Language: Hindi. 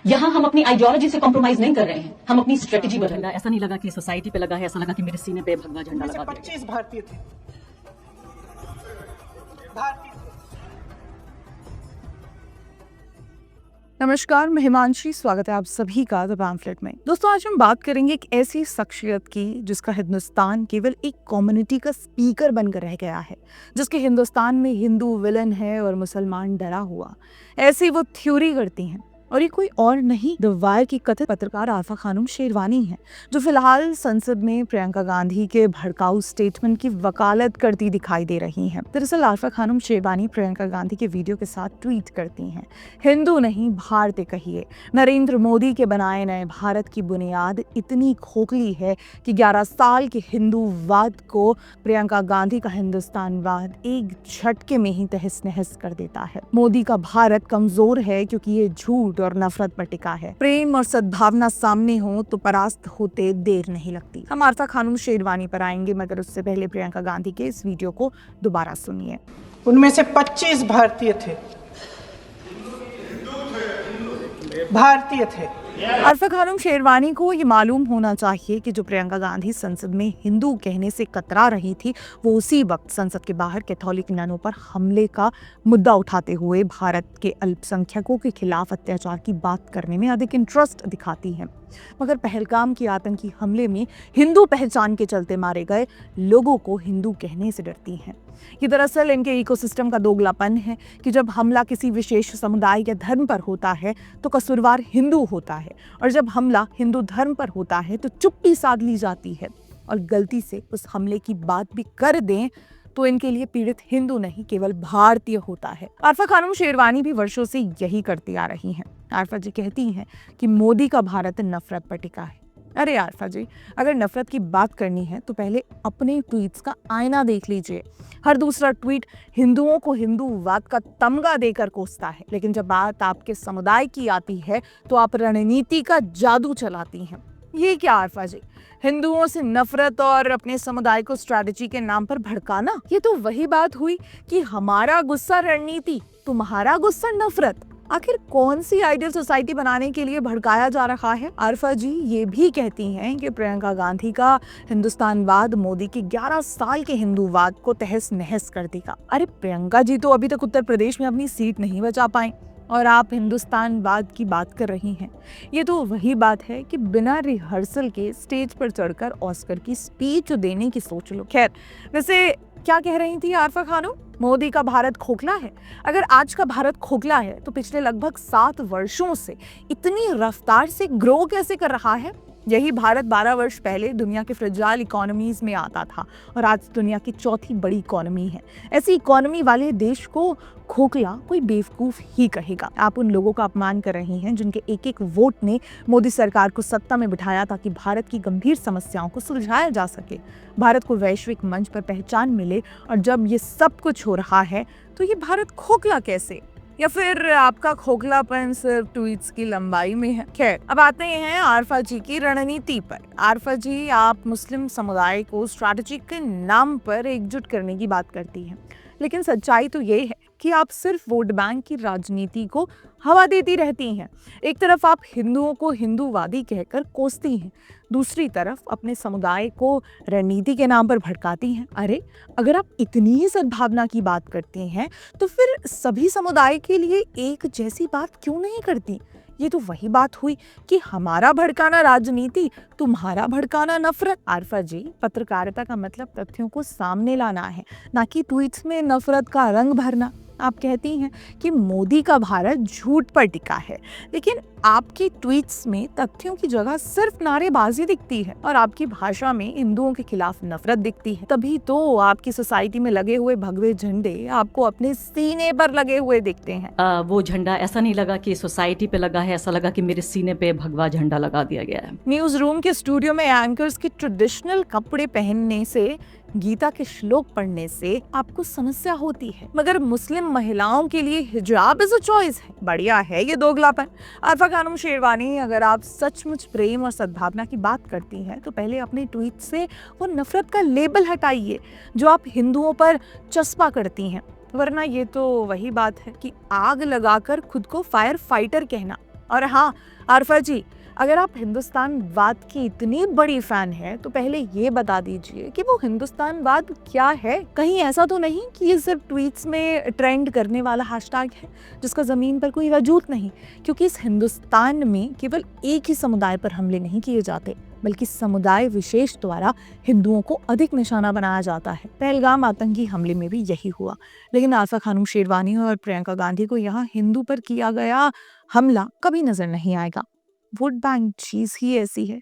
यहाँ हम अपनी आइडियोलॉजी से कॉम्प्रोमाइज नहीं कर रहे हैं, हम अपनी स्ट्रेटेजी बदल रहे हैं। ऐसा नहीं लगा कि सोसाइटी पे लगा है, ऐसा लगा कि मेरे सीने पे भगवा झंडा लगा दिया। 25 भारतीय थे। नमस्कार, मैं हिमांशी। स्वागत है आप सभी का द पैम्फलेट में। दोस्तों, आज हम बात करेंगे एक ऐसी शख्सियत की जिसका हिंदुस्तान केवल एक कम्युनिटी का स्पीकर बनकर रह गया है, जिसके हिंदुस्तान में हिंदू विलन है और मुसलमान डरा हुआ। ऐसी वो थ्योरी करती हैं और ये कोई और नहीं, द वायर की कथित पत्रकार आरफा खानम शेरवानी है, जो फिलहाल संसद में प्रियंका गांधी के भड़काऊ स्टेटमेंट की वकालत करती दिखाई दे रही हैं। दरअसल आरफा खानम शेरवानी प्रियंका गांधी के वीडियो के साथ ट्वीट करती हैं, हिंदू नहीं भारतीय कहिए। नरेंद्र मोदी के बनाए नए भारत की बुनियाद इतनी खोखली है कि 11 साल के हिंदूवाद को प्रियंका गांधी का हिंदुस्तानवाद एक झटके में ही तहस नहस कर देता है। मोदी का भारत कमजोर है क्योंकि ये झूठ और नफरत पर टिका है। प्रेम और सद्भावना सामने हो तो परास्त होते देर नहीं लगती। हम आरफा खानम शेरवानी पर आएंगे, मगर उससे पहले प्रियंका गांधी के इस वीडियो को दोबारा सुनिए। उनमें से 25 भारतीय थे। भारतीय थे। आरफा खानम शेरवानी को ये मालूम होना चाहिए कि जो प्रियंका गांधी संसद में हिंदू कहने से कतरा रही थी, वो उसी वक्त संसद के बाहर कैथोलिक ननों पर हमले का मुद्दा उठाते हुए भारत के अल्पसंख्यकों के खिलाफ अत्याचार की बात करने में अधिक इंटरेस्ट दिखाती हैं। मगर पहलगाम की आतंकी हमले में हिंदू पहचान के चलते मारे गए लोगों को हिंदू कहने से डरती हैं। ये दरअसल इनके इकोसिस्टम का दोगलापन है कि जब हमला किसी विशेष समुदाय या धर्म पर होता है तो कसूरवार हिंदू होता है, और जब हमला हिंदू धर्म पर होता है तो चुप्पी साध ली जाती है। और गलती से उस हमले की बात भी कर दें तो इनके लिए पीड़ित हिंदू नहीं केवल भारतीय होता है। आरफा खानम शेरवानी भी वर्षों से यही करती आ रही हैं। आरफा जी कहती हैं कि मोदी का भारत नफरत पर टिका है। अरे आरफा जी, अगर नफरत की बात करनी है तो पहले अपने ट्वीट्स का आईना देख लीजिए। हर दूसरा ट्वीट हिंदुओं को हिंदूवाद का तमगा देकर कोसता है, लेकिन जब बात आपके समुदाय की आती है तो आप रणनीति का जादू चलाती हैं। ये क्या आरफा जी, हिंदुओं से नफरत और अपने समुदाय को स्ट्रैटेजी के नाम पर भड़काना? ये तो वही बात हुई कि हमारा गुस्सा रणनीति, तुम्हारा गुस्सा नफरत। आखिर कौन सी आइडियल सोसाइटी बनाने के लिए भड़काया जा रहा है? आरफा जी ये भी कहती हैं कि प्रियंका गांधी का हिंदुस्तानवाद मोदी के 11 साल के हिंदूवाद को तहस नहस कर देगा। अरे प्रियंका जी तो अभी तक उत्तर प्रदेश में अपनी सीट नहीं बचा पाई और आप हिंदुस्तानवाद की बात कर रही हैं। ये तो वही बात है कि बिना रिहर्सल के स्टेज पर चढ़कर ऑस्कर की स्पीच देने की सोच लो। खैर, वैसे क्या कह रही थी आरफा खानम? मोदी का भारत खोखला है। अगर आज का भारत खोखला है तो पिछले लगभग 7 वर्षों से इतनी रफ्तार से ग्रो कैसे कर रहा है? यही भारत 12 वर्ष पहले दुनिया के फ्रेजाइल इकोनॉमीज में आता था और आज दुनिया की चौथी बड़ी इकोनॉमी है। ऐसी इकोनॉमी वाले देश को खोखला कोई बेवकूफ ही कहेगा। आप उन लोगों का अपमान कर रही हैं जिनके एक एक वोट ने मोदी सरकार को सत्ता में बिठाया ताकि भारत की गंभीर समस्याओं को सुलझाया जा सके, भारत को वैश्विक मंच पर पहचान मिले। और जब ये सब कुछ हो रहा है तो ये भारत खोखला कैसे? या फिर आपका खोखलापन सिर्फ ट्वीट्स की लंबाई में है? खैर, अब आते हैं आरफा जी की रणनीति पर। आरफा जी, आप मुस्लिम समुदाय को स्ट्रैटेजी के नाम पर एकजुट करने की बात करती हैं, लेकिन सच्चाई तो ये है कि आप सिर्फ वोट बैंक की राजनीति को हवा देती रहती हैं। एक तरफ आप हिंदुओं को हिंदूवादी कहकर कोसती हैं, दूसरी तरफ अपने समुदाय को रणनीति के नाम पर भड़काती हैं। अरे, अगर आप इतनी ही सद्भावना की बात करती हैं तो फिर सभी समुदाय के लिए एक जैसी बात क्यों नहीं करती? ये तो वही बात हुई कि हमारा भड़काना राजनीति, तुम्हारा भड़काना नफरत। आरफा जी, पत्रकारिता का मतलब तथ्यों को सामने लाना है, ना कि ट्वीट्स में नफरत का रंग भरना। आप कहती हैं कि मोदी का भारत झूठ पर टिका है, लेकिन आपकी ट्वीट्स में तथ्यों की जगह सिर्फ नारेबाजी दिखती है और आपकी भाषा में हिंदुओं के खिलाफ नफरत दिखती है। तभी तो आपकी सोसाइटी में लगे हुए भगवे झंडे आपको अपने सीने पर लगे हुए दिखते हैं। वो झंडा ऐसा नहीं लगा कि सोसाइटी पे लगा है, ऐसा लगा कि मेरे सीने पे भगवा झंडा लगा दिया गया है। न्यूज रूम के स्टूडियो में एंकर्स के ट्रेडिशनल कपड़े पहनने से, गीता के श्लोक पढ़ने से आपको समस्या होती है, मगर मुस्लिम महिलाओं के लिए हिजाब इज अ चॉइस है। बढ़िया है ये दोगलापन। आरफा खानम शेरवानी, अगर आप सचमुच प्रेम और सद्भावना की बात करती हैं तो पहले अपने ट्वीट से वो नफरत का लेबल हटाइए जो आप हिंदुओं पर चस्पा करती हैं, वरना ये तो वही बात है कि आग लगाकर खुद को फायर फाइटर कहना और हाँ आरफा जी, अगर आप हिंदुस्तानवाद की इतनी बड़ी फैन है तो पहले ये बता दीजिए कि वो हिंदुस्तानवाद क्या है। कहीं ऐसा तो नहीं कि ये सिर्फ ट्वीट्स में ट्रेंड करने वाला हैशटैग है जिसका ज़मीन पर कोई वजूद नहीं, क्योंकि इस हिंदुस्तान में केवल एक ही समुदाय पर हमले नहीं किए जाते बल्कि समुदाय विशेष द्वारा हिंदुओं को अधिक निशाना बनाया जाता है। पहलगाम आतंकी हमले में भी यही हुआ, लेकिन आरफा खानम शेरवानी और प्रियंका गांधी को यहाँ हिंदू पर किया गया हमला कभी नजर नहीं आएगा। वोट बैंक चीज ही ऐसी है